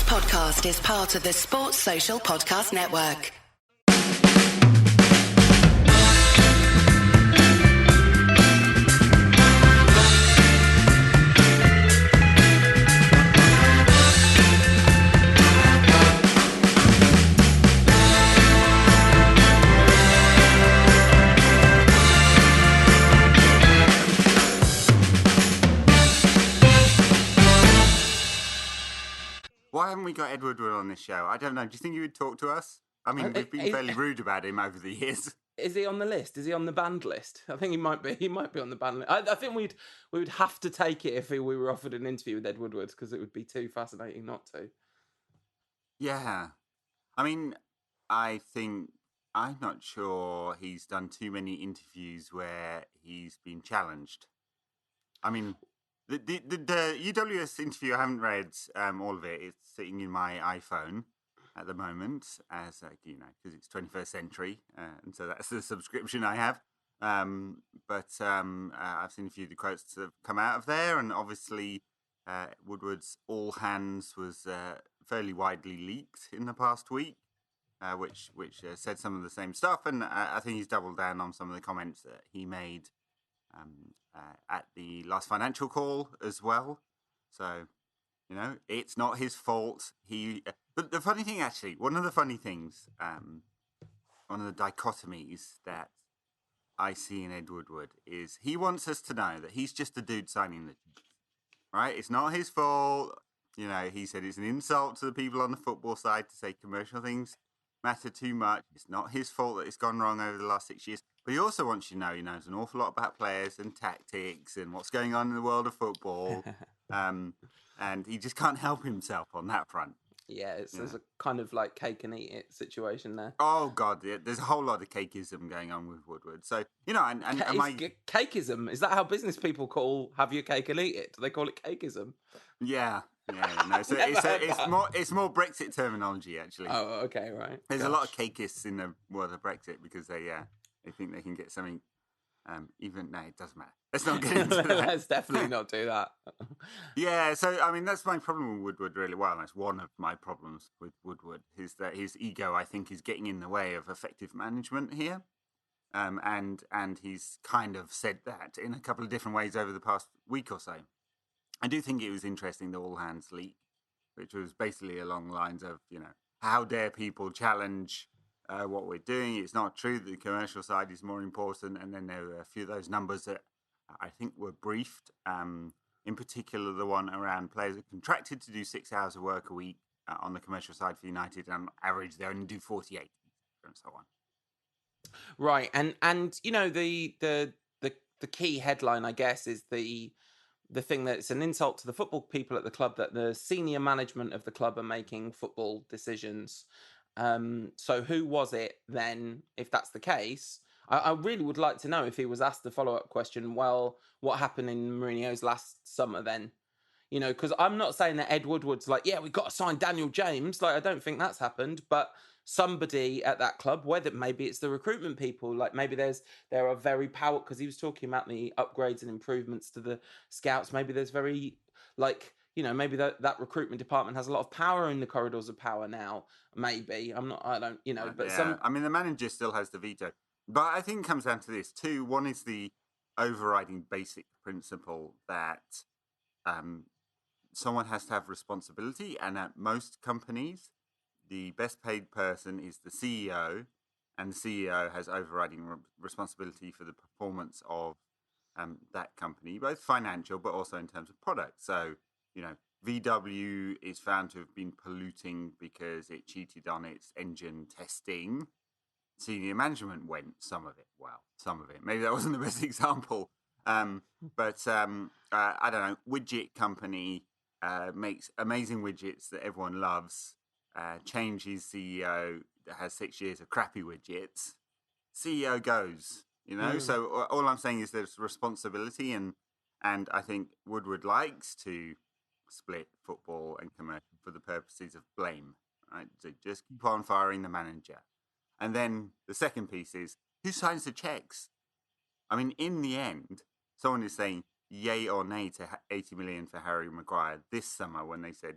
podcast is part of the Sports Social Podcast Network. Why haven't we got Ed Woodward on this show? I don't know. Do you think he would talk to us? I mean, we've been fairly rude about him over the years. Is he on the list? Is he on the banned list? I think he might be. He might be on the banned list. I think we would have to take it if we were offered an interview with Ed Woodward, because it would be too fascinating not to. Yeah. I mean, I'm not sure he's done too many interviews where he's been challenged. I mean, the UWS interview, I haven't read all of it. It's sitting in my iPhone at the moment, as because it's 21st century, and so that's the subscription I have. But I've seen a few of the quotes that have come out of there, and obviously Woodward's all hands was fairly widely leaked in the past week, which said some of the same stuff, and I think he's doubled down on some of the comments that he made at the last financial call as well. So, it's not his fault. But the funny thing, actually, one of the dichotomies that I see in Ed Woodward is he wants us to know that he's just a dude signing the check, right? It's not his fault. He said it's an insult to the people on the football side to say commercial things matter too much. It's not his fault that it's gone wrong over the last 6 years. But he also wants you to know he knows an awful lot about players and tactics and what's going on in the world of football. And he just can't help himself on that front. Yeah, there's a kind of like cake and eat it situation there. Oh God, there's a whole lot of cakeism going on with Woodward. So cakeism, is that how business people call have your cake and eat it? Do they call it cakeism? Yeah. No, so it's more Brexit terminology actually. Oh, okay, right. There's a lot of cakeists in the world of Brexit because they think they can get something. It doesn't matter. Let's not get into that. Let's definitely not do that. Yeah, so I mean that's my problem with Woodward really. Well, that's one of my problems with Woodward is that his ego, I think, is getting in the way of effective management here. And he's kind of said that in a couple of different ways over the past week or so. I do think it was interesting, the all hands leak, which was basically along the lines of, how dare people challenge what we're doing? It's not true that the commercial side is more important. And then there were a few of those numbers that I think were briefed, in particular the one around players that contracted to do 6 hours of work a week on the commercial side for United. And on average, they only do 48 and so on. Right. And the key headline, I guess, is the thing that it's an insult to the football people at the club that the senior management of the club are making football decisions. So who was it then, if that's the case? I really would like to know if he was asked the follow-up question, well, what happened in Mourinho's last summer then? Because I'm not saying that Ed Woodward's like, yeah, we've got to sign Daniel James. Like, I don't think that's happened. But somebody at that club, whether maybe it's the recruitment people, like maybe there are very power, because he was talking about the upgrades and improvements to the scouts. Maybe there's very, maybe that recruitment department has a lot of power in the corridors of power now. Maybe. The manager still has the veto. But I think it comes down to this too. One is the overriding basic principle that someone has to have responsibility. And at most companies, the best paid person is the CEO. And the CEO has overriding responsibility for the performance of that company, both financial, but also in terms of product. So, VW is found to have been polluting because it cheated on its engine testing. Senior management went some of it. Maybe that wasn't the best example. But I don't know. Widget company makes amazing widgets that everyone loves. Changes CEO, has 6 years of crappy widgets. CEO goes, So all I'm saying is there's responsibility, and I think Woodward likes to split football and commercial for the purposes of blame, right? So just keep on firing the manager. And then the second piece is, who signs the checks? I mean, in the end, someone is saying yay or nay to 80 million for Harry Maguire this summer when they said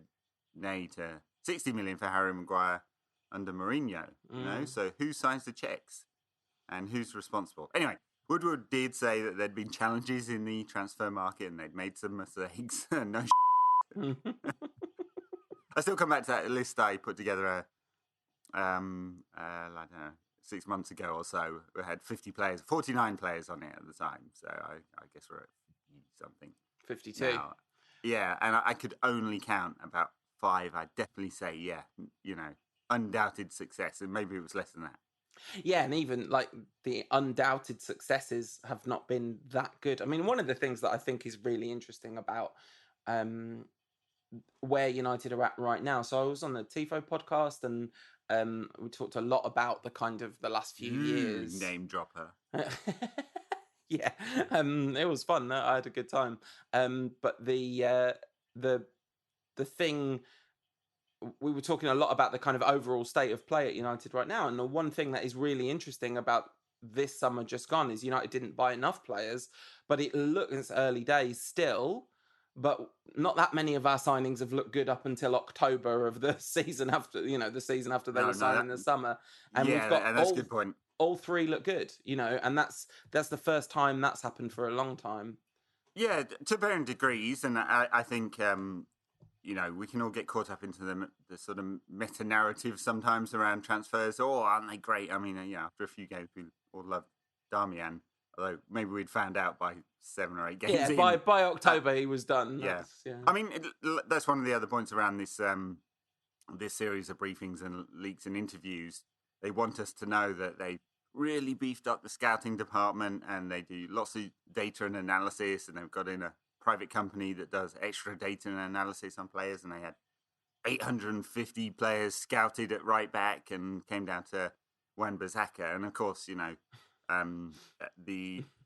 nay to 60 million for Harry Maguire under Mourinho. You know, so who signs the checks and who's responsible? Anyway, Woodward did say that there'd been challenges in the transfer market and they'd made some mistakes. No, I still come back to that list I put together. I don't know, 6 months ago or so. We had 49 players on it at the time. So I guess we're at something. 52. Now. Yeah, and I could only count about 5. I'd definitely say, undoubted success, and maybe it was less than that. Yeah, and even like the undoubted successes have not been that good. I mean, one of the things that I think is really interesting about where United are at right now. So I was on the Tifo podcast, and we talked a lot about the kind of the last few years. Name dropper. Yeah, it was fun. I had a good time. But the thing, we were talking a lot about the kind of overall state of play at United right now, and the one thing that is really interesting about this summer just gone is United didn't buy enough players, but it looks, it's early days still, but not that many of our signings have looked good up until October of the season after, the season after they were signed in the summer. And we've got and that's a good point. All 3 look good, and that's the first time that's happened for a long time. Yeah, to varying degrees, and I think we can all get caught up into the sort of meta narrative sometimes around transfers. Oh, aren't they great? I mean, after a few games, we all loved Darmian, although maybe we'd found out by 7 or 8 games. Yeah, in. by October he was done. Yeah. I mean, that's one of the other points around this this series of briefings and leaks and interviews. They want us to know that they really beefed up the scouting department and they do lots of data and analysis, and they've got in a private company that does extra data and analysis on players, and they had 850 players scouted at right back and came down to Wan-Bissaka. And of course, the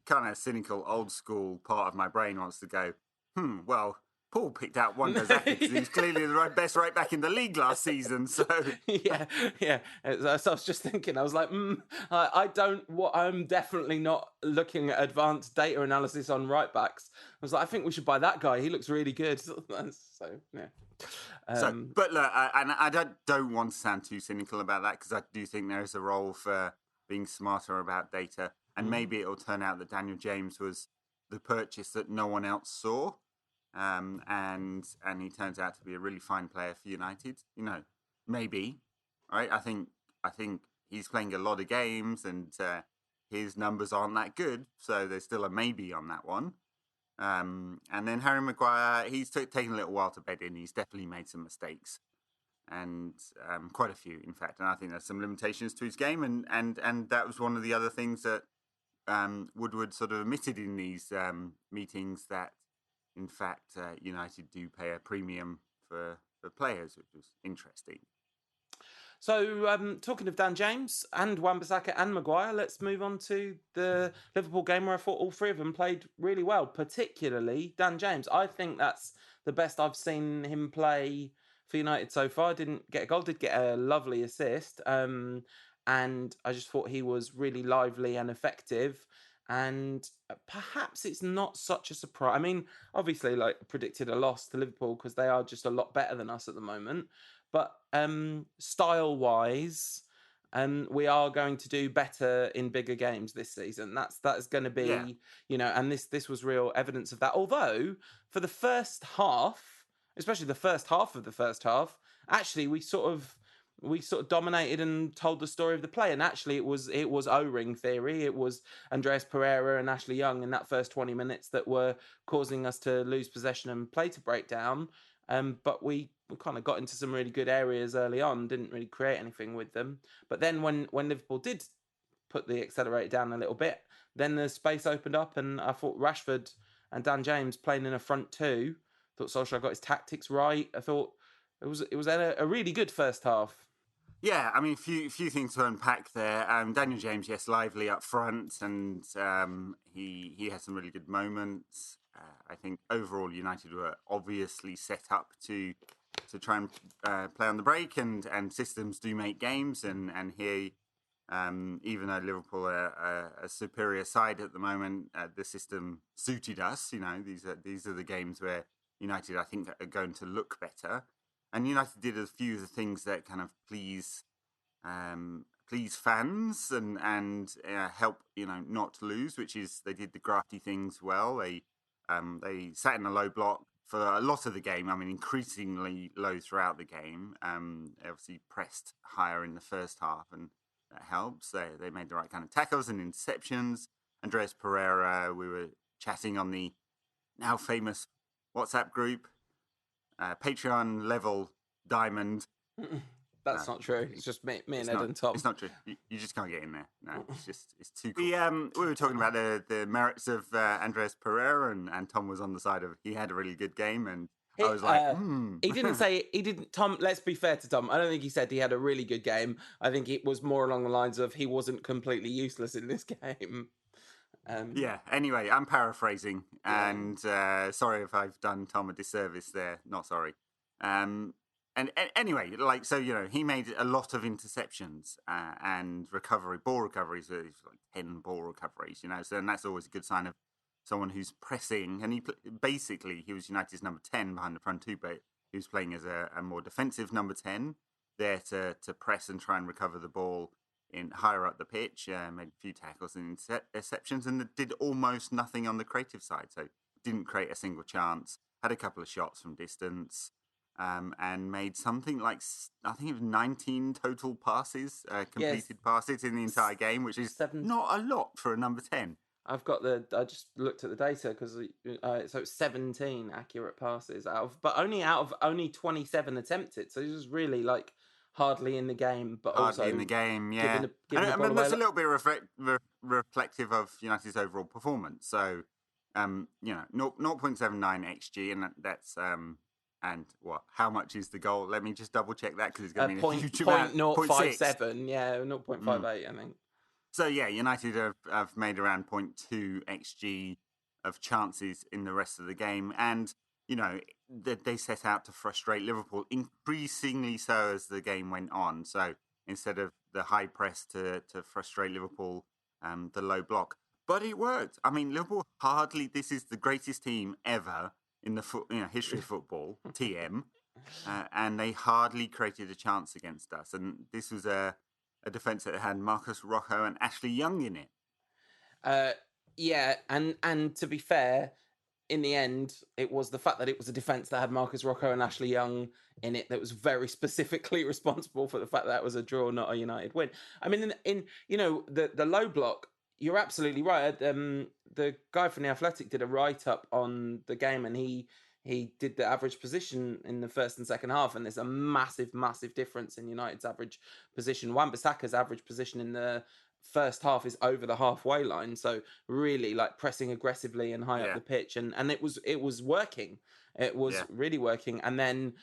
kind of cynical old school part of my brain wants to go, well, Paul picked out Wan-Bissaka because he was clearly the best right back in the league last season. So yeah. So I was just thinking, I was like, I'm definitely not looking at advanced data analysis on right backs. I was like, I think we should buy that guy. He looks really good. So yeah. But look, I don't want to sound too cynical about that, because I do think there is a role for being smarter about data, and maybe it'll turn out that Daniel James was the purchase that no one else saw. And he turns out to be a really fine player for United. Maybe, right? I think he's playing a lot of games, and his numbers aren't that good. So there's still a maybe on that one. And then Harry Maguire, he's taken a little while to bed in. He's definitely made some mistakes, and quite a few, in fact. And I think there's some limitations to his game, and that was one of the other things that Woodward sort of admitted in these meetings, that in fact, United do pay a premium for players, which was interesting. So, talking of Dan James and Wan-Bissaka and Maguire, let's move on to the Liverpool game, where I thought all 3 of them played really well, particularly Dan James. I think that's the best I've seen him play for United so far. Didn't get a goal, did get a lovely assist. And I just thought he was really lively and effective. And perhaps it's not such a surprise. I mean, obviously, predicted a loss to Liverpool because they are just a lot better than us at the moment. But style-wise, we are going to do better in bigger games this season. That's going to be, and this was real evidence of that. Although for the first half, especially the first half of the first half, actually we sort of dominated and told the story of the play. And actually it was O-ring theory. It was Andreas Pereira and Ashley Young in that first 20 minutes that were causing us to lose possession and play to break down. But we kind of got into some really good areas early on, didn't really create anything with them. But then when Liverpool did put the accelerator down a little bit, then the space opened up, and I thought Rashford and Dan James playing in a front 2, thought Solskjaer got his tactics right. I thought it was a really good first half. Yeah, I mean, a few things to unpack there. Daniel James, yes, lively up front, and he had some really good moments. I think overall United were obviously set up to try and play on the break, and systems do make games, and here, even though Liverpool are a superior side at the moment, the system suited us. These are the games where United, I think, are going to look better. And United did a few of the things that kind of please fans and help not to lose, which is they did the grafty things well. They sat in a low block for a lot of the game. I mean, increasingly low throughout the game. Obviously pressed higher in the first half, and that helps. They made the right kind of tackles and interceptions. Andreas Pereira, we were chatting on the now famous WhatsApp group, Patreon level diamond. That's not true. It's just me and Ed not, and Tom. It's not true. You just can't get in there. No, it's too cool. We were talking about the merits of Andreas Pereira, and Tom was on the side of he had a really good game, and I was like, He didn't. Tom, let's be fair to Tom. I don't think he said he had a really good game. I think it was more along the lines of he wasn't completely useless in this game. Yeah. Anyway, I'm paraphrasing, and sorry if I've done Tom a disservice there. Not sorry. And anyway, he made a lot of interceptions and ball recoveries, like 10 ball recoveries, so and that's always a good sign of someone who's pressing. And he was United's number 10 behind the front two, but he was playing as a more defensive number 10 there to press and try and recover the ball in higher up the pitch, made a few tackles and interceptions, and did almost nothing on the creative side. So didn't create a single chance, had a couple of shots from distance, and made something like, I think it was 19 total passes, completed passes in the entire game, which is not a lot for a number 10. I just looked at the data because so it's 17 accurate passes but only out of 27 attempted. So this was really like hardly in the game, but hardly also in the game, yeah. Giving I mean, that's a little bit reflective of United's overall performance. So, 0.79 XG, and that's and what? How much is the goal? Let me just double check that because it's going to be a huge amount. 0.057, yeah, 0.58, I think. So yeah, United have made around 0.2 XG of chances in the rest of the game, and they set out to frustrate Liverpool, increasingly so as the game went on. So instead of the high press to frustrate Liverpool, the low block, but it worked. I mean, Liverpool this is the greatest team ever in the history of football, TM, and they hardly created a chance against us. And this was a defence that had Marcus Rocco and Ashley Young in it. Yeah, and to be fair, in the end, it was the fact that it was a defence that had Marcus Rocco and Ashley Young in it that was very specifically responsible for the fact that it was a draw, not a United win. I mean, in the low block, you're absolutely right. The guy from The Athletic did a write-up on the game, and he did the average position in the first and second half, and there's a massive, massive difference in United's average position. Wan-Bissaka's average position in the first half is over the halfway line, so really like pressing aggressively and high up the pitch, and it was working. It was really working, and then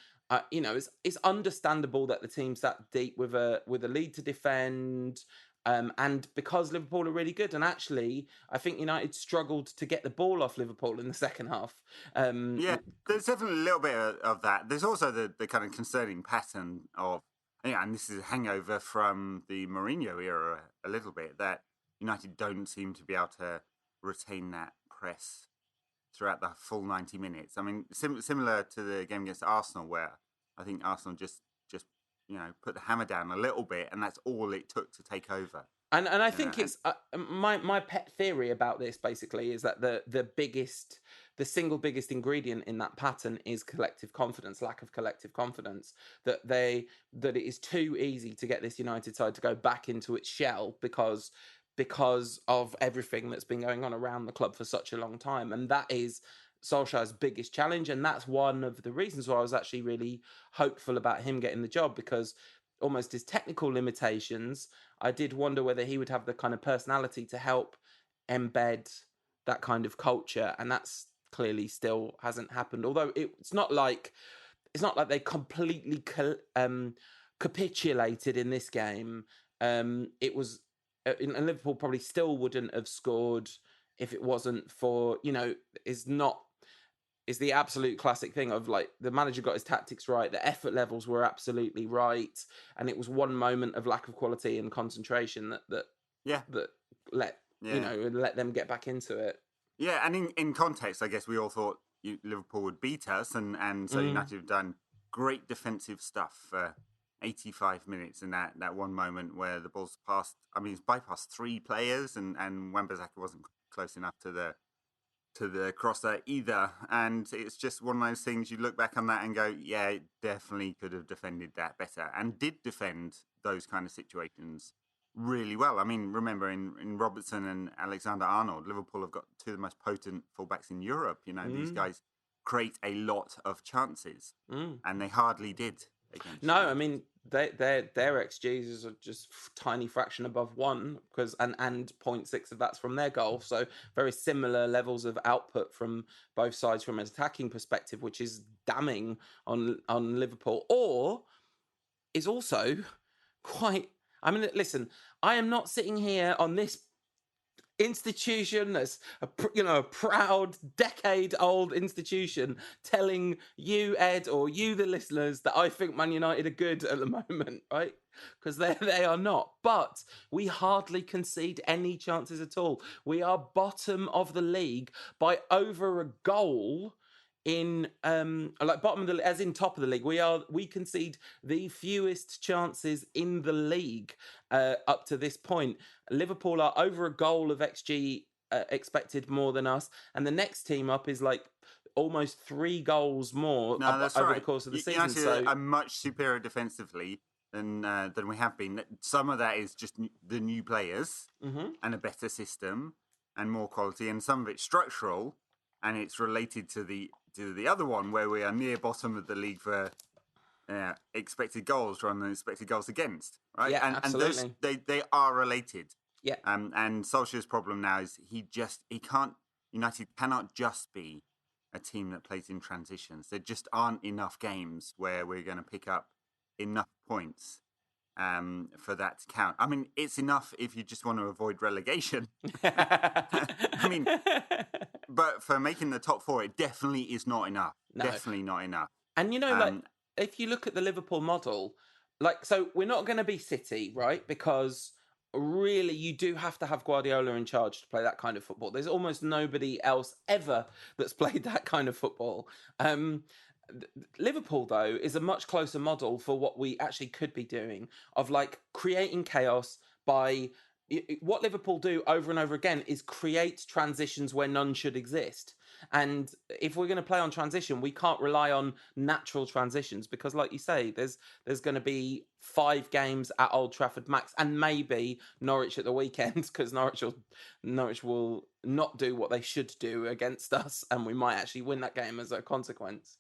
it's understandable that the team sat deep with a lead to defend. And because Liverpool are really good, and actually, I think United struggled to get the ball off Liverpool in the second half. There's definitely a little bit of that. There's also the kind of concerning pattern of, and this is a hangover from the Mourinho era a little bit, that United don't seem to be able to retain that press throughout the full 90 minutes. I mean, similar to the game against Arsenal, where I think Arsenal just put the hammer down a little bit, and that's all it took to take over. And I think it's my pet theory about this basically is that the single biggest ingredient in that pattern is collective confidence, lack of collective confidence. That it is too easy to get this United side to go back into its shell because of everything that's been going on around the club for such a long time, and that is Solskjaer's biggest challenge, and that's one of the reasons why I was actually really hopeful about him getting the job, because almost his technical limitations, I did wonder whether he would have the kind of personality to help embed that kind of culture, and that's clearly still hasn't happened. Although it's not like they completely capitulated in this game. It was, and Liverpool probably still wouldn't have scored if it wasn't for, is the absolute classic thing of like the manager got his tactics right, the effort levels were absolutely right, and it was one moment of lack of quality and concentration that let them get back into it. Yeah, and in context, I guess we all thought Liverpool would beat us, and so United have done great defensive stuff for 85 minutes, and that one moment where the ball's passed. I mean, it's bypassed 3 players, and Wan-Bissaka wasn't close enough to the crosser either. And it's just one of those things you look back on that and go, yeah, it definitely could have defended that better, and did defend those kind of situations really well. I mean, remember in Robertson and Alexander-Arnold, Liverpool have got 2 of the most potent fullbacks in Europe. You know, these guys create a lot of chances, and they hardly did against No, United. I mean their XGs are just tiny fraction above 1 because and 0.6 of that's from their goal. So very similar levels of output from both sides from an attacking perspective, which is damning on Liverpool, or is also quite. I mean, listen, I am not sitting here on this institution that's a proud decade-old institution telling you, Ed, or you, the listeners, that I think Man United are good at the moment, right? Because they are not. But we hardly concede any chances at all. We are bottom of the league by over a goal. In bottom of the, as in top of the league, we concede the fewest chances in the league up to this point. Liverpool are over a goal of XG expected more than us, and the next team up is like almost 3 goals more over the course of the season. So are much superior defensively than we have been. Some of that is just the new players and a better system and more quality, and some of it's structural, and it's related to the other one where we are near bottom of the league for expected goals rather than expected goals against, right? Yeah, absolutely. And they are related. Yeah. And Solskjaer's problem now is United cannot just be a team that plays in transitions. There just aren't enough games where we're going to pick up enough points for that to count. I mean, it's enough if you just want to avoid relegation. I mean, but for making the top 4, it definitely is not enough. No. Definitely not enough. And if you look at the Liverpool model, so we're not going to be City, right? Because really, you do have to have Guardiola in charge to play that kind of football. There's almost nobody else ever that's played that kind of football. Liverpool, though, is a much closer model for what we actually could be doing, of creating chaos by what Liverpool do over and over again is create transitions where none should exist. And if we're going to play on transition, we can't rely on natural transitions because, like you say, there's going to be 5 games at Old Trafford max, and maybe Norwich at the weekend, because Norwich will not do what they should do against us, and we might actually win that game as a consequence.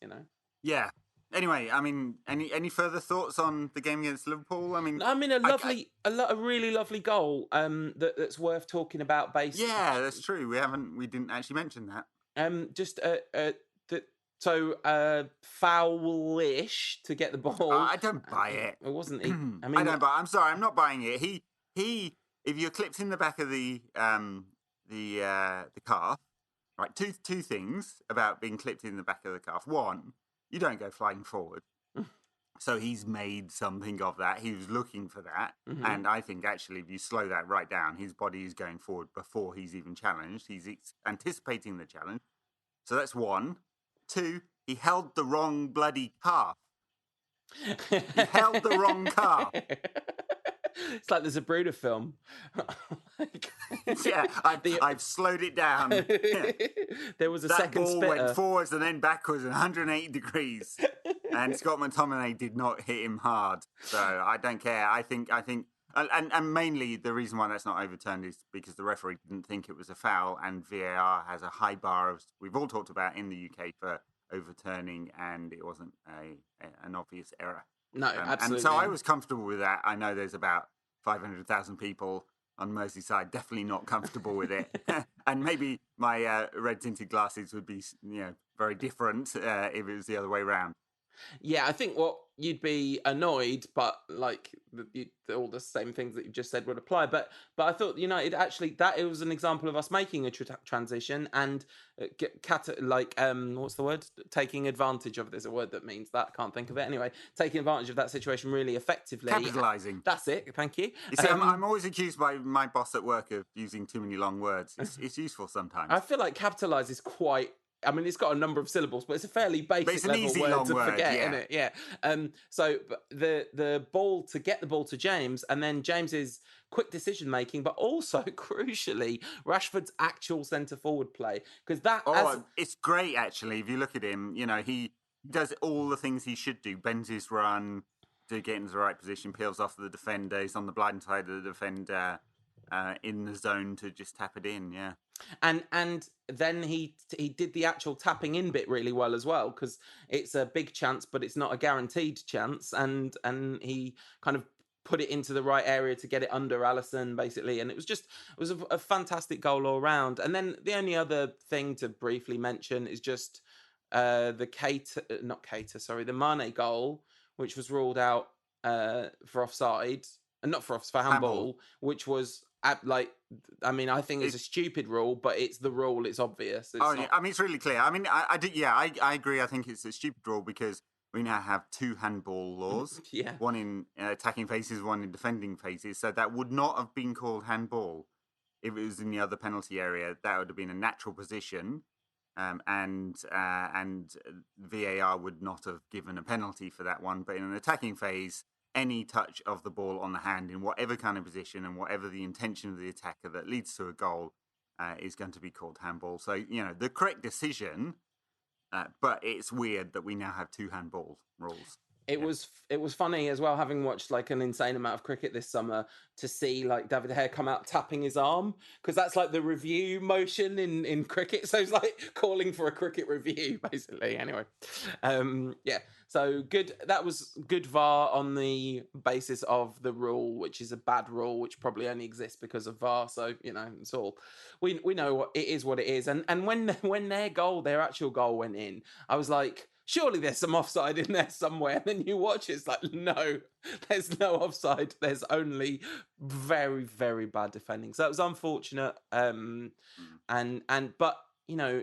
Yeah. Anyway, I mean, any further thoughts on the game against Liverpool? I mean, a really lovely goal that's worth talking about. Yeah, that's true. We didn't actually mention that. Foul-ish to get the ball. I don't buy it. It wasn't. I'm sorry, I'm not buying it. He. If you're clipped in the back of the calf, right? Two things about being clipped in the back of the calf. One, you don't go flying forward. So he's made something of that. He was looking for that. Mm-hmm. And I think actually if you slow that right down, his body is going forward before he's even challenged. He's anticipating the challenge. So that's 1. 2, he held the wrong bloody calf. He held the wrong calf. It's like there's a Bruder film. Yeah, I've slowed it down. There was a that second ball spitter. went forwards and then backwards 180 degrees. And Scott McTominay did not hit him hard. So I don't care. I think and mainly the reason why that's not overturned is because the referee didn't think it was a foul, and VAR has a high bar we've all talked about in the UK for overturning, and it wasn't an obvious error. No, absolutely. And so I was comfortable with that. I know there's about 500,000 people on Merseyside definitely not comfortable with it. And maybe my red-tinted glasses would be very different if it was the other way around. Yeah, I think what you'd be annoyed, but all the same things that you just said would apply. But I thought United actually that it was an example of us making a transition and what's the word? Taking advantage of. There's a word that means that. I can't think of it anyway. Taking advantage of that situation really effectively. Capitalising. That's it. Thank you. You see, I'm always accused by my boss at work of using too many long words. It's useful sometimes. I feel like capitalise is quite I mean, it's got a number of syllables, but it's a fairly basic level easy, word long to word, forget, yeah. isn't it? Yeah. So but the ball to get the ball to James, and then James's quick decision making, but also crucially Rashford's actual centre forward play, because that. It's great actually. If you look at him, he does all the things he should do. Bends his run to get into the right position, peels off the defender. He's on the blind side of the defender, in the zone to just tap it in. Yeah. And then he did the actual tapping in bit really well as well, because it's a big chance but it's not a guaranteed chance, and he kind of put it into the right area to get it under Alisson basically, and it was a fantastic goal all round. And then the only other thing to briefly mention is just the the Mane goal, which was ruled out for offside, and not for handball, which was I mean, I think it's a stupid rule, but it's the rule. It's obvious. Yeah. I mean, it's really clear. I mean, I agree. I think it's a stupid rule because we now have two handball laws. Yeah. One in attacking phases, one in defending phases. So that would not have been called handball if it was in the other penalty area. That would have been a natural position, and VAR would not have given a penalty for that one. But in an attacking phase, any touch of the ball on the hand in whatever kind of position and whatever the intention of the attacker that leads to a goal is going to be called handball. So, the correct decision, but it's weird that we now have two handball rules. It was funny as well, having watched like an insane amount of cricket this summer, to see like David De Gea come out tapping his arm, because that's like the review motion in cricket. So it's like calling for a cricket review basically. Anyway, yeah. So good. That was good VAR on the basis of the rule, which is a bad rule, which probably only exists because of VAR. So it's all we know what it is. What it is. And when their actual goal went in, I was like, surely there's some offside in there somewhere. And then you watch it's like, no, there's no offside. There's only very, very bad defending. So it was unfortunate. But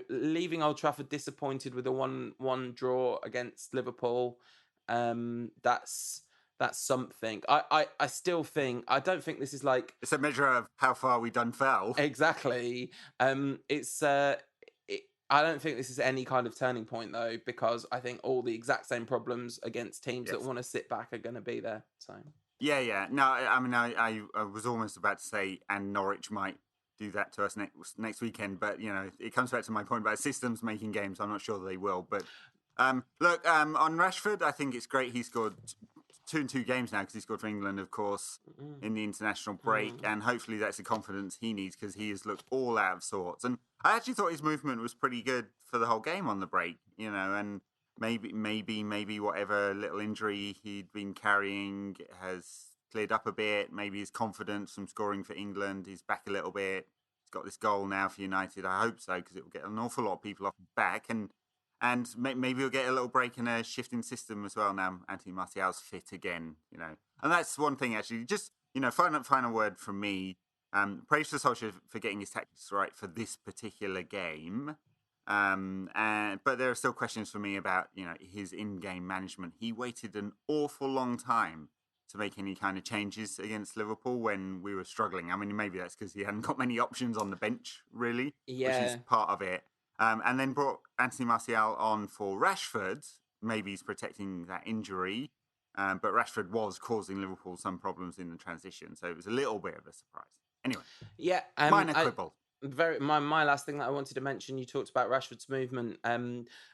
leaving Old Trafford disappointed with a 1-1 draw against Liverpool, that's something. I still think, I don't think this is like, it's a measure of how far we done fell. Exactly. I don't think this is any kind of turning point though, because I think all the exact same problems against teams that want to sit back are going to be there. So yeah. No, I mean, I was almost about to say, and Norwich might do that to us next weekend, but it comes back to my point about systems making games. I'm not sure they will, but look, on Rashford, I think it's great he scored 2 in 2 games now, because he scored for England, of course, in the international break, and hopefully that's the confidence he needs, because he has looked all out of sorts. And I actually thought his movement was pretty good for the whole game on the break, and maybe whatever little injury he'd been carrying has cleared up a bit. Maybe his confidence from scoring for England is back a little bit. He's got this goal now for United. I hope so, because it will get an awful lot of people off his back, and maybe we'll get a little break in a shifting system as well now Anthony Martial's fit again, And that's one thing, actually. Just, final word from me. Praise for Solskjaer for getting his tactics right for this particular game. But there are still questions for me about, his in-game management. He waited an awful long time to make any kind of changes against Liverpool when we were struggling. I mean, maybe that's because he hadn't got many options on the bench, really, which is part of it. And then brought Anthony Martial on for Rashford. Maybe he's protecting that injury. But Rashford was causing Liverpool some problems in the transition. So it was a little bit of a surprise. Anyway. Yeah. Minor quibble. My last thing that I wanted to mention, you talked about Rashford's movement.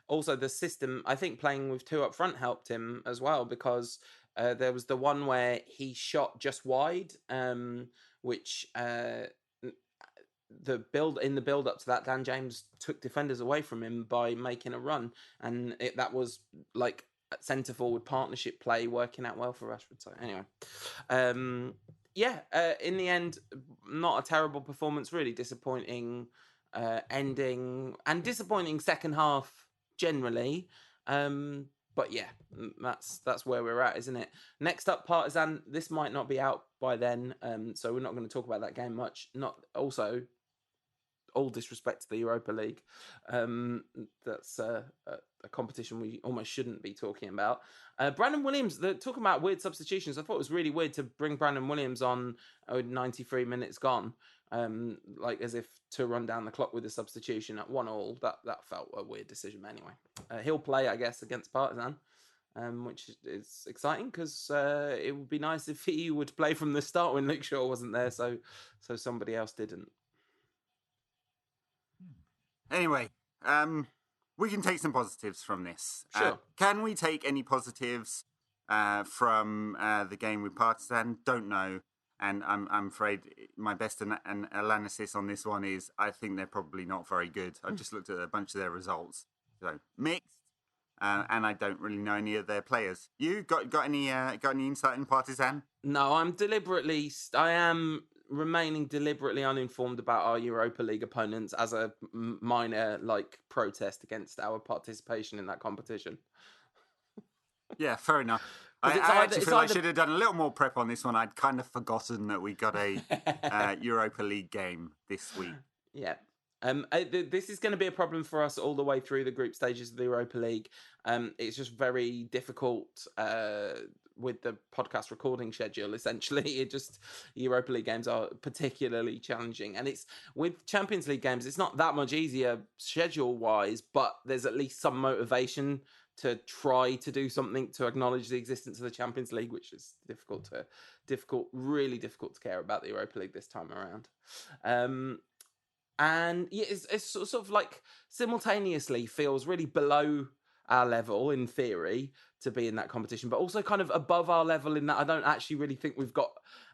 Also, the system, I think playing with 2 up front helped him as well, because there was the one where he shot just wide, which... the build up to that, Dan James took defenders away from him by making a run, and that was like centre forward partnership play working out well for Rashford. So anyway, in the end, not a terrible performance. Really disappointing ending, and disappointing second half generally. But yeah, that's where we're at, isn't it? Next up, Partizan. This might not be out by then, so we're not going to talk about that game much. Not also, all disrespect to the Europa League, that's a competition we almost shouldn't be talking about. Brandon Williams, talking about weird substitutions, I thought it was really weird to bring Brandon Williams on 93 minutes gone, like as if to run down the clock with a substitution at 1-1. That felt a weird decision. But anyway, he'll play, I guess, against Partizan, which is exciting because it would be nice if he would play from the start when Luke Shaw wasn't there, so somebody else didn't. Anyway, we can take some positives from this. Sure. Can we take any positives from the game with Partizan? Don't know. And I'm afraid my best analysis on this one is I think they're probably not very good. I just looked at a bunch of their results. So mixed. And I don't really know any of their players. You got any insight in Partizan? No, I am remaining deliberately uninformed about our Europa League opponents as a minor protest against our participation in that competition. Yeah, fair enough. I actually feel I should have done a little more prep on this one. I'd kind of forgotten that we got a Europa League game this week. Yeah. This is going to be a problem for us all the way through the group stages of the Europa League. It's just very difficult with the podcast recording schedule. Essentially, Europa League games are particularly challenging, and it's with Champions League games. It's not that much easier schedule wise, but there's at least some motivation to try to do something to acknowledge the existence of the Champions League, which is really difficult to care about the Europa League this time around. And yeah, it's sort of like simultaneously feels really below our level in theory to be in that competition, but also kind of above our level in that I don't actually really think we've got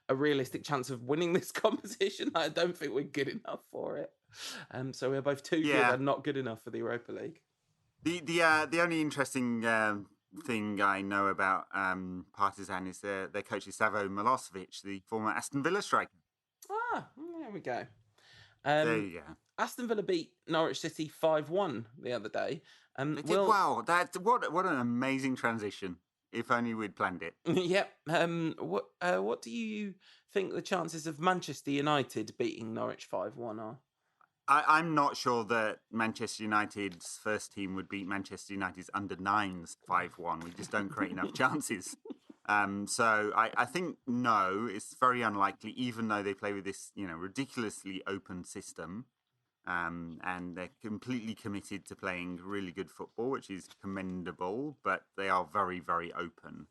a realistic chance of winning this competition. I don't think we're good enough for it. So we're both too good and not good enough for the Europa League. The only interesting thing I know about Partizan is their coach is Savo Milosevic, the former Aston Villa striker. Ah, there we go. There you go. Aston Villa beat Norwich City 5-1 the other day. They did well. What an amazing transition. If only we'd planned it. Yep. What do you think the chances of Manchester United beating Norwich 5-1 are? I'm not sure that Manchester United's first team would beat Manchester United's under-9s 5-1. We just don't create enough chances. So I think no, it's very unlikely, even though they play with this, ridiculously open system. And they're completely committed to playing really good football, which is commendable, but they are very, very open.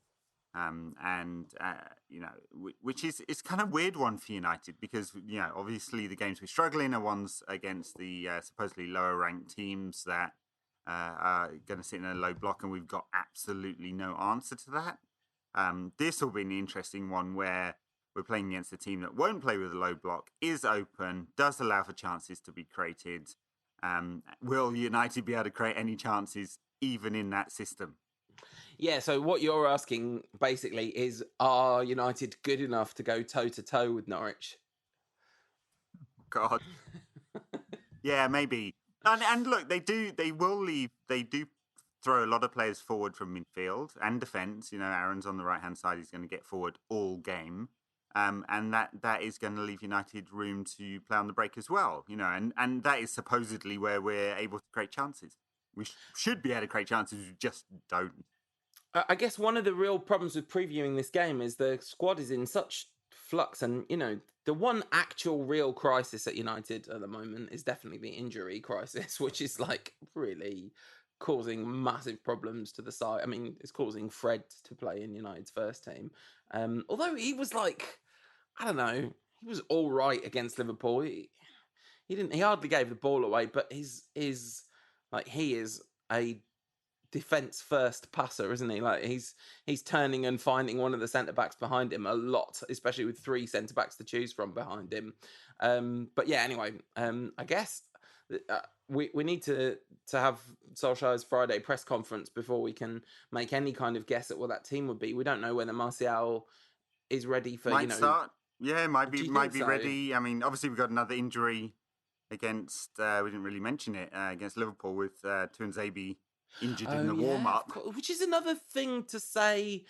Which is it's kind of weird one for United because, obviously the games we're struggling are ones against the supposedly lower ranked teams that are going to sit in a low block, and we've got absolutely no answer to that. This will be an interesting one where we're playing against a team that won't play with a low block, is open, does allow for chances to be created. Will United be able to create any chances even in that system? Yeah, so what you're asking basically is, are United good enough to go toe-to-toe with Norwich? God. Yeah, maybe. And look, they do throw a lot of players forward from midfield and defence. Aaron's on the right-hand side. He's going to get forward all game. And that is going to leave United room to play on the break as well. And that is supposedly where we're able to create chances. We should be able to create chances, we just don't. I guess one of the real problems with previewing this game is the squad is in such flux, and the one actual real crisis at United at the moment is definitely the injury crisis, which is really causing massive problems to the side. I mean, it's causing Fred to play in United's first team, although he was I don't know, he was all right against Liverpool. He hardly gave the ball away, but he is a defense first passer, isn't he? He's turning and finding one of the centre backs behind him a lot, especially with 3 centre backs to choose from behind him. But yeah, anyway, I guess we need to have Solskjaer's Friday press conference before we can make any kind of guess at what that team would be. We don't know whether Martial is ready for start. Yeah, might be so? ready. I mean, obviously we've got another injury against. We didn't really mention it against Liverpool with Tuanzebe injured in the warm-up. Which is another thing to say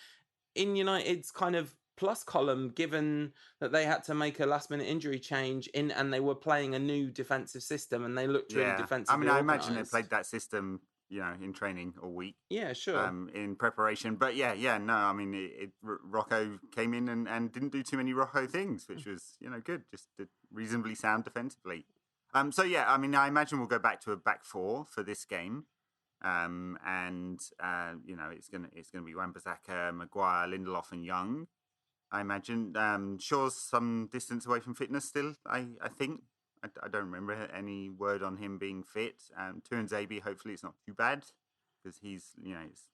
in United's kind of plus column, given that they had to make a last-minute injury change and they were playing a new defensive system and they looked really defensively I mean, I imagine they played that system in training all week. Yeah, sure. In preparation. But no, I mean, Rocco came in and didn't do too many Rocco things, which was, good. Just did reasonably sound defensively. I mean, I imagine we'll go back to a back four for this game. It's gonna be Wan-Bissaka, Maguire, Lindelof, and Young. I imagine. Shaw's some distance away from fitness still. I think. I don't remember any word on him being fit. Tuanzebe, hopefully it's not too bad, because he's,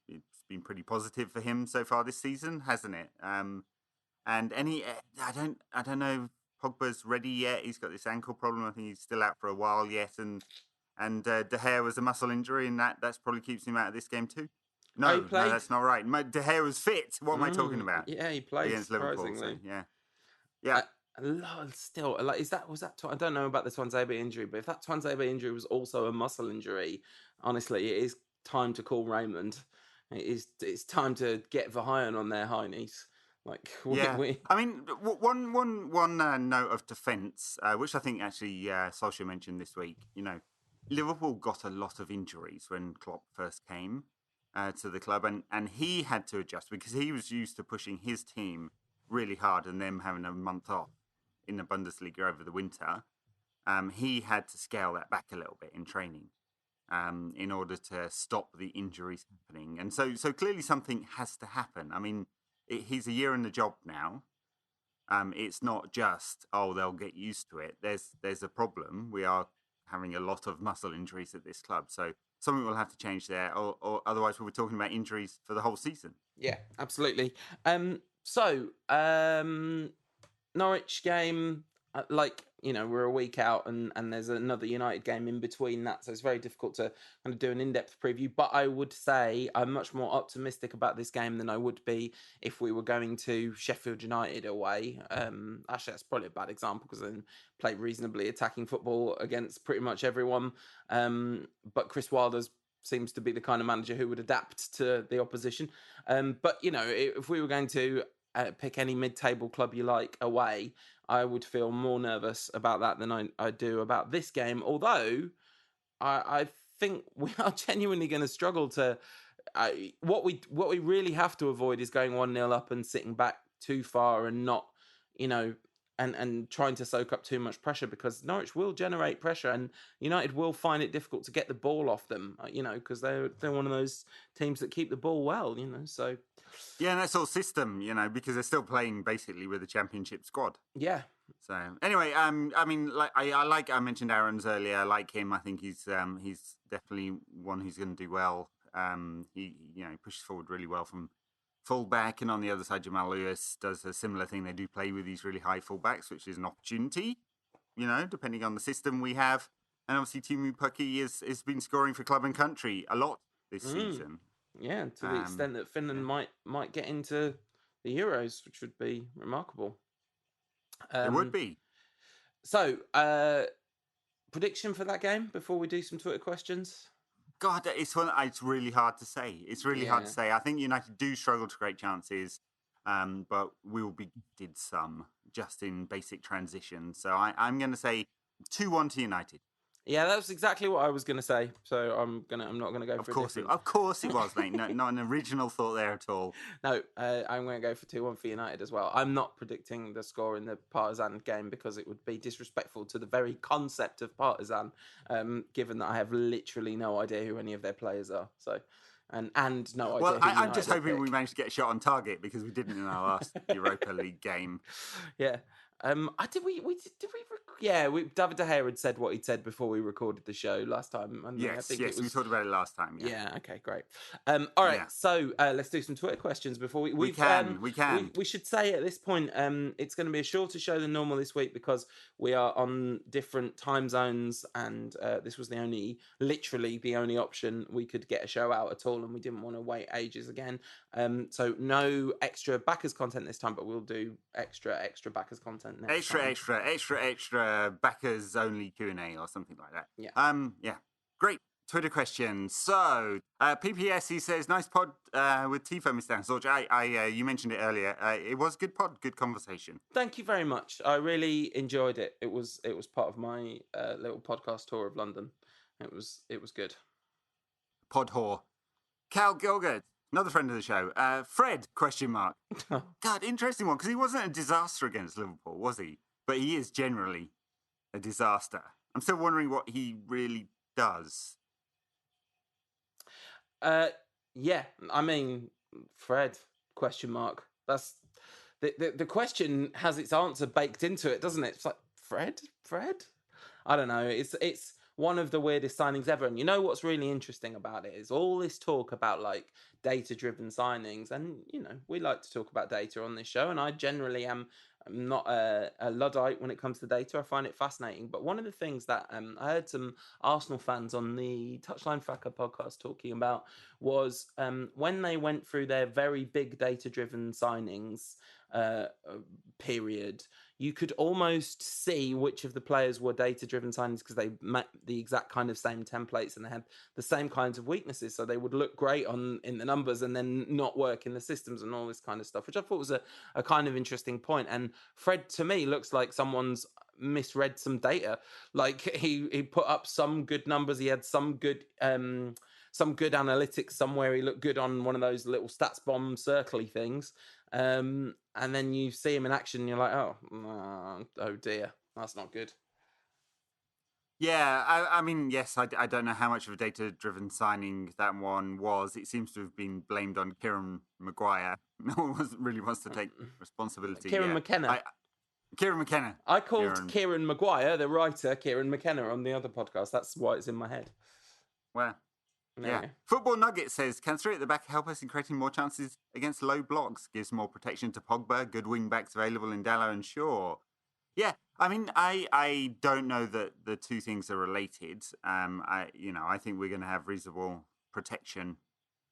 it's been pretty positive for him so far this season, hasn't it? And I don't know if Pogba's ready yet. He's got this ankle problem. I think he's still out for a while yet. And De Gea was a muscle injury, and that's probably keeps him out of this game too. No, that's not right. De Gea was fit. What am I talking about? Yeah, he played against Liverpool. So, yeah. Still, like, was that? I don't know about the Tuanzebe injury, but if that Tuanzebe injury was also a muscle injury, honestly, it is time to call Raymond. It's time to get Verheyen on their high knees. Like, I mean, one note of defence, which I think actually Solskjaer mentioned this week. Liverpool got a lot of injuries when Klopp first came to the club, and he had to adjust because he was used to pushing his team really hard and them having a month off in the Bundesliga over the winter. He had to scale that back a little bit in training in order to stop the injuries happening. And so clearly something has to happen. I mean, he's a year in the job now. It's not just, they'll get used to it. There's a problem. We are having a lot of muscle injuries at this club. So something will have to change there, or otherwise we'll be talking about injuries for the whole season. Yeah, absolutely. Norwich game, we're a week out and there's another United game in between that, so it's very difficult to kind of do an in-depth preview, but I would say I'm much more optimistic about this game than I would be if we were going to Sheffield United away. Actually, that's probably a bad example because they play reasonably attacking football against pretty much everyone, but Chris Wilder seems to be the kind of manager who would adapt to the opposition. But, if we were going to pick any mid-table club you like away, I would feel more nervous about that than I do about this game. Although I think we are genuinely going to struggle to. What we really have to avoid is going 1-0 up and sitting back too far and not, and trying to soak up too much pressure, because Norwich will generate pressure and United will find it difficult to get the ball off them, because they're one of those teams that keep the ball well, so. Yeah, and that's all system, because they're still playing basically with the Championship squad. Yeah. So anyway, I mean, I mentioned Aaron's earlier. I like him. I think he's definitely one who's going to do well. He pushes forward really well from fullback, and on the other side, Jamal Lewis does a similar thing. They do play with these really high fullbacks, which is an opportunity, depending on the system we have. And obviously, Timu Pukki has been scoring for club and country a lot this season. Yeah, to the extent that Finland might get into the Euros, which would be remarkable. It would be. So, prediction for that game before we do some Twitter questions? God, it's really hard to say. It's really hard to say. I think United do struggle to create chances, but we will be gifted some just in basic transition. So I'm going to say 2-1 to United. Yeah, that was exactly what I was going to say. So I'm not going to go for Of course it was, mate. No, not an original thought there at all. No, I'm going to go for 2-1 for United as well. I'm not predicting the score in the Partizan game because it would be disrespectful to the very concept of Partizan, given that I have literally no idea who any of their players are. So, and no idea. Well, I'm just hoping we managed to get a shot on target because we didn't in our last Europa League game. Yeah. David De Gea had said what he'd said before we recorded the show last time. Yes, we talked about it last time. Yeah. Okay, great. All right, so let's do some Twitter questions before we can. We should say at this point, it's going to be a shorter show than normal this week because we are on different time zones, and this was literally the only option we could get a show out at all, and we didn't want to wait ages again. So no extra backers content this time, but we'll do extra backers content next time. Extra backers only Q&A or something like that. Yeah. Great. Twitter questions. So, PPS, he says, nice pod with Tifo, Mr. Solskjaer. You mentioned it earlier. It was a good pod, good conversation. Thank you very much. I really enjoyed it. It was part of my little podcast tour of London. It was good. pod whore. Cal Gilgert, another friend of the show. Fred, question mark. God, interesting one, because he wasn't a disaster against Liverpool, was he? But he is generally a disaster. I'm still wondering what he really does. Yeah, I mean, Fred, question mark. That's the question has its answer baked into it, doesn't it? It's like, Fred? I don't know. It's one of the weirdest signings ever. And you know what's really interesting about it is all this talk about like data-driven signings, and you know we like to talk about data on this show, and I generally am not a Luddite when it comes to data. I find it fascinating. But one of the things that I heard some Arsenal fans on the Touchline Fracas podcast talking about was when they went through their very big data-driven signings period, you could almost see which of the players were data-driven signings because they met the exact kind of same templates and they had the same kinds of weaknesses. So they would look great in the numbers and then not work in the systems and all this kind of stuff, which I thought was a kind of interesting point. And Fred, to me, looks like someone's misread some data. Like he put up some good numbers. He had some good analytics somewhere. He looked good on one of those little stats bomb circly things. And then you see him in action and you're like, oh dear, that's not good. Yeah, I mean, yes, I don't know how much of a data-driven signing that one was. It seems to have been blamed on Kieran Maguire. No one really wants to take responsibility. Kieran McKenna. Kieran McKenna. I called Kieran Maguire, the writer, Kieran McKenna on the other podcast. That's why it's in my head. Well, yeah. Football Nugget says, can three at the back help us in creating more chances against low blocks? Gives more protection to Pogba, good wing backs available in Dallow and Shaw. Yeah, I mean, I don't know that the two things are related. I think we're going to have reasonable protection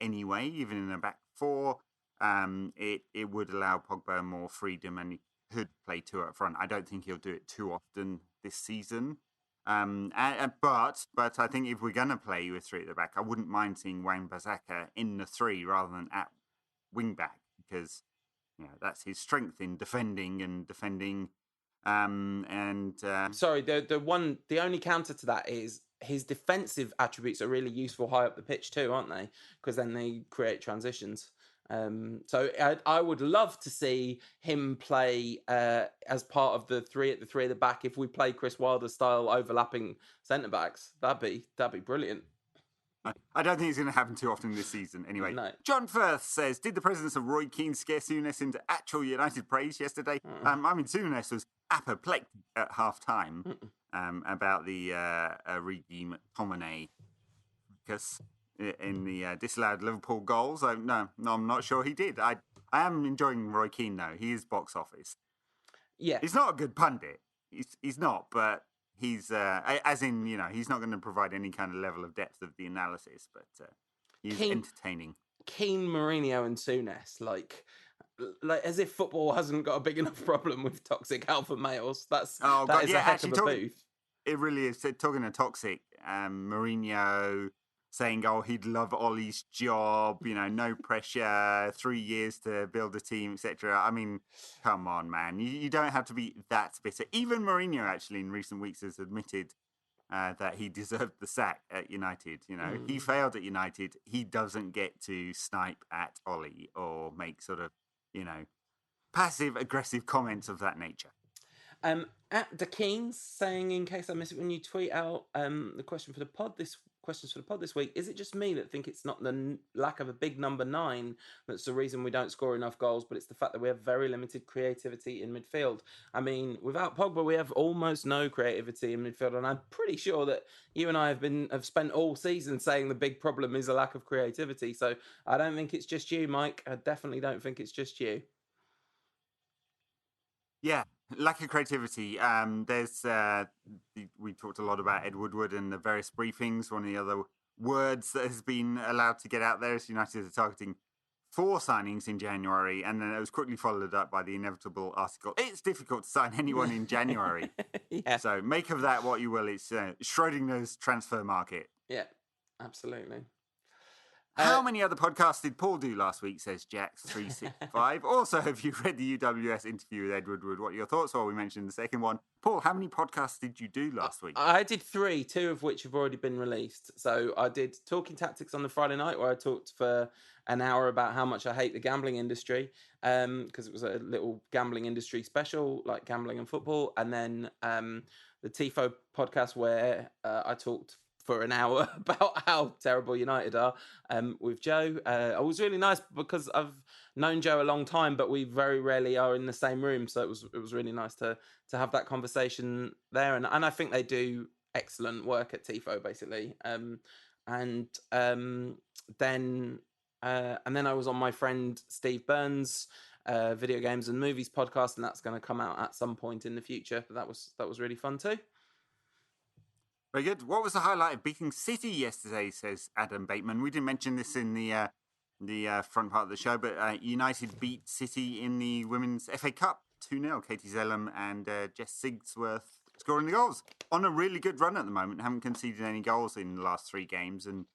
anyway, even in a back four. It would allow Pogba more freedom and he could play two up front. I don't think he'll do it too often this season. But I think if we're going to play with three at the back, I wouldn't mind seeing Wan-Bissaka in the three rather than at wing back because that's his strength in defending. Sorry, the only counter to that is his defensive attributes are really useful high up the pitch too, aren't they? Because then they create transitions. So I would love to see him play as part of the three at the back. If we play Chris Wilder style overlapping centre backs, that'd be brilliant. I don't think it's going to happen too often this season. Anyway, no. John Firth says, did the presence of Roy Keane scare Souness into actual United praise yesterday? I mean, Souness was apoplectic at half-time about the Origi McTominay because in the disallowed Liverpool goals. No, I'm not sure he did. I am enjoying Roy Keane, though. He is box office. Yeah. He's not a good pundit. He's not, but he's, as in, he's not going to provide any kind of level of depth of the analysis, but he's entertaining. Keane, Mourinho and Souness, like as if football hasn't got a big enough problem with toxic alpha males. That is a heck of a booth. It really is. Talking of toxic, Mourinho saying, he'd love Ollie's job, no pressure, 3 years to build a team, etc. I mean, come on, man. You don't have to be that bitter. Even Mourinho, actually, in recent weeks has admitted that he deserved the sack at United. He failed at United. He doesn't get to snipe at Ollie or make sort of, passive-aggressive comments of that nature. At the Keens saying, in case I miss it when you tweet out the questions for the pod this week, is it just me that think it's not the lack of a big number 9 that's the reason we don't score enough goals, but it's the fact that we have very limited creativity in midfield? I mean, without Pogba, we have almost no creativity in midfield, and I'm pretty sure that you and I have spent all season saying the big problem is a lack of creativity. So I don't think it's just you, Mike. I definitely don't think it's just you. Yeah. Lack of creativity. We talked a lot about Ed Woodward and the various briefings. One of the other words that has been allowed to get out there is United are targeting 4 signings in January, and then it was quickly followed up by the inevitable article, it's difficult to sign anyone in January. Yeah. So make of that what you will. It's Schrodinger's transfer market. Yeah, absolutely. How many other podcasts did Paul do last week, says Jax365. Also, have you read the UWS interview with Ed Woodward? What are your thoughts? Well, we mentioned the second one. Paul, how many podcasts did you do last week? I did 3, 2 of which have already been released. So I did Talking Tactics on the Friday night, where I talked for an hour about how much I hate the gambling industry, because it was a little gambling industry special, like gambling and football. And then the TIFO podcast, where I talked for an hour about how terrible United are with Joe. It was really nice because I've known Joe a long time, but we very rarely are in the same room. So it was really nice to have that conversation there. And I think they do excellent work at TIFO, basically. And then I was on my friend Steve Burns' video games and movies podcast, and that's going to come out at some point in the future. But that was really fun too. Very good. What was the highlight of beating City yesterday, says Adam Bateman. We didn't mention this in the front part of the show, but United beat City in the Women's FA Cup 2-0. Katie Zellum and Jess Sigsworth scoring the goals. On a really good run at the moment. Haven't conceded any goals in the last 3 games and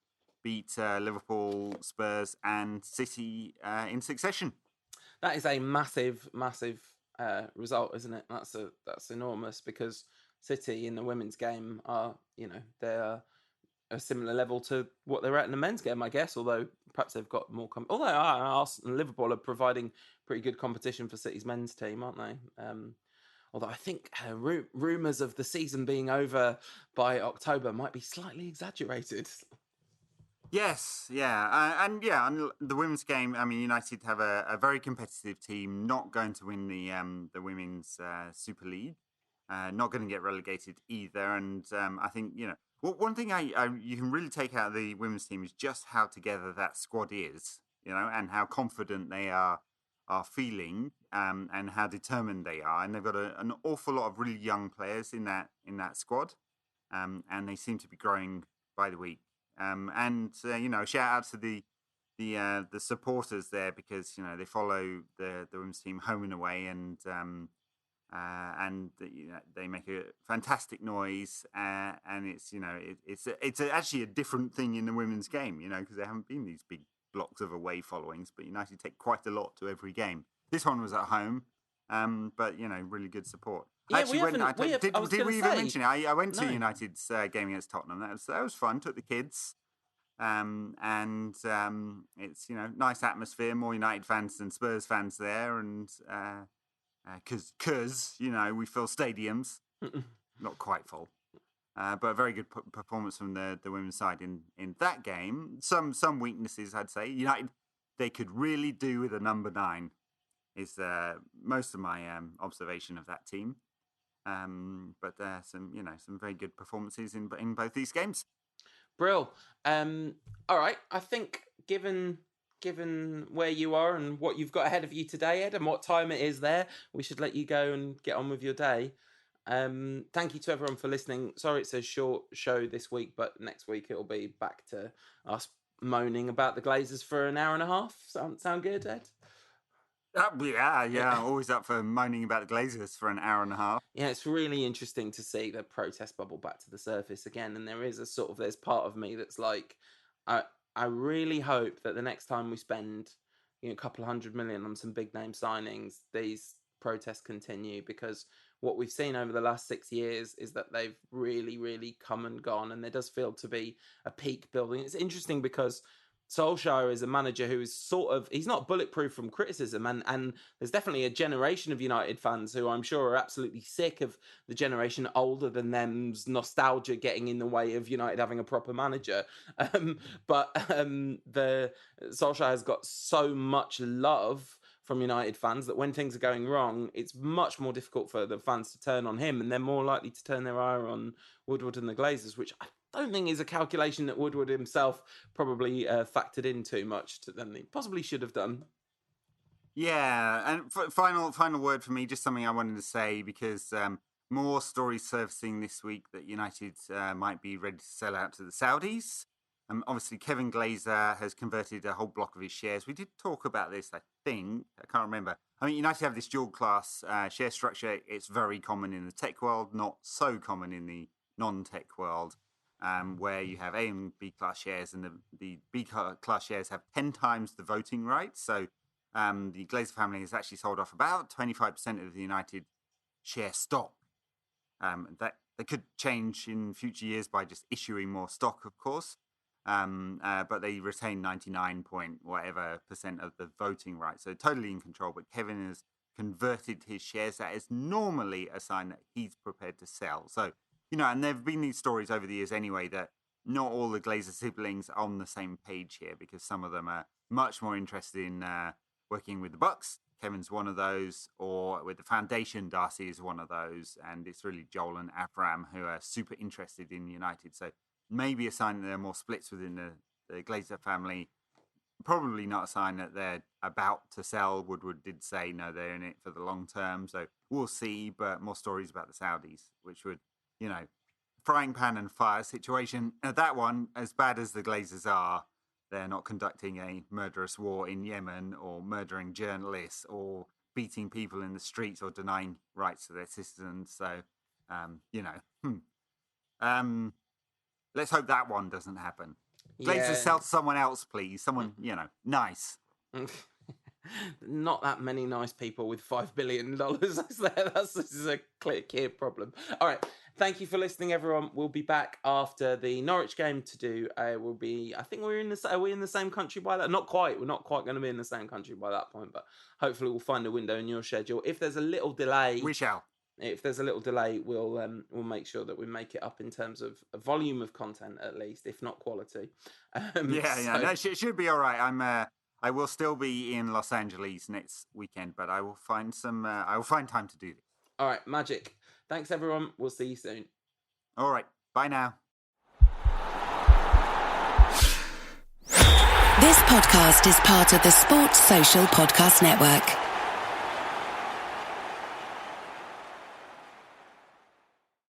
beat Liverpool, Spurs and City in succession. That is a massive, massive result, isn't it? That's enormous, because City in the women's game are, they're a similar level to what they're at in the men's game, I guess, although perhaps they've got more... although Arsenal and Liverpool are providing pretty good competition for City's men's team, aren't they? Although I think rumours of the season being over by October might be slightly exaggerated. Yes, yeah. On the women's game, I mean, United have a very competitive team, not going to win the Women's Super League. Not going to get relegated either. And I think, one thing you can really take out of the women's team is just how together that squad is, and how confident they are feeling, and how determined they are. And they've got an awful lot of really young players in that squad, and they seem to be growing by the week. Shout out to the supporters there, because they follow the women's team home and away, and they make a fantastic noise, and it's actually a different thing in the women's game, because there haven't been these big blocks of away followings, but United take quite a lot to every game. This one was at home, but really good support. Yeah, Did we even mention it? I went to United's game against Tottenham. That was fun. Took the kids, it's nice atmosphere. More United fans than Spurs fans there, and because we fill stadiums, not quite full, but a very good performance from the women's side in that game. Some weaknesses, I'd say. United, they could really do with a number 9. Is most of my observation of that team. But some very good performances in both these games. Brill. All right. I think given where you are and what you've got ahead of you today, Ed, and what time it is there, we should let you go and get on with your day. Thank you to everyone for listening. Sorry it's a short show this week, but next week it'll be back to us moaning about the Glazers for an hour and a half. Sound good, Ed? Yeah. Always up for moaning about the Glazers for an hour and a half. Yeah, it's really interesting to see the protest bubble back to the surface again. And there is there's part of me that's like, I really hope that the next time we spend a couple of 100 million on some big name signings, these protests continue, because what we've seen over the last 6 years is that they've really, really come and gone. And there does feel to be a peak building. It's interesting because Solskjaer is a manager who is he's not bulletproof from criticism, and there's definitely a generation of United fans who I'm sure are absolutely sick of the generation older than them's nostalgia getting in the way of United having a proper manager. But the Solskjaer has got so much love from United fans that when things are going wrong, it's much more difficult for the fans to turn on him, and they're more likely to turn their eye on Woodward and the Glazers, which I don't think is a calculation that Woodward himself probably factored in too much than he possibly should have done. Yeah, and final word for me, just something I wanted to say, because more stories surfacing this week that United might be ready to sell out to the Saudis. Obviously, Kevin Glazer has converted a whole block of his shares. We did talk about this, I think. I can't remember. I mean, United have this dual-class share structure. It's very common in the tech world, not so common in the non-tech world. where you have A and B class shares, and the B class shares have 10 times the voting rights. So the Glazer family has actually sold off about 25% of the United share stock. That could change in future years by just issuing more stock, of course. But they retain 99 point whatever % of the voting rights. So totally in control. But Kevin has converted his shares. That is normally a sign that he's prepared to sell. So, and there have been these stories over the years anyway that not all the Glazer siblings are on the same page here, because some of them are much more interested in working with the Bucks. Kevin's one of those, or with the foundation, Darcy is one of those, and it's really Joel and Avram who are super interested in United. So maybe a sign that there are more splits within the Glazer family. Probably not a sign that they're about to sell. Woodward did say, no, they're in it for the long term. So we'll see, but more stories about the Saudis, which would, frying pan and fire situation. That one, as bad as the Glazers are, they're not conducting a murderous war in Yemen or murdering journalists or beating people in the streets or denying rights to their citizens. So, let's hope that one doesn't happen. Glazers, sell to someone else, please. Someone, nice. Not that many nice people with $5 billion. This is a clear problem. All right. Thank you for listening, everyone. We'll be back after the Norwich game to do. I think are we in the same country by that? Not quite. We're not quite going to be in the same country by that point, but hopefully we'll find a window in your schedule. If there's a little delay, we shall. If there's a little delay, we'll make sure that we make it up in terms of a volume of content, at least, if not quality. No, it should be all right. I will still be in Los Angeles next weekend, but I will find time to do this. All right, magic. Thanks, everyone. We'll see you soon. All right. Bye now. This podcast is part of the Sports Social Podcast Network.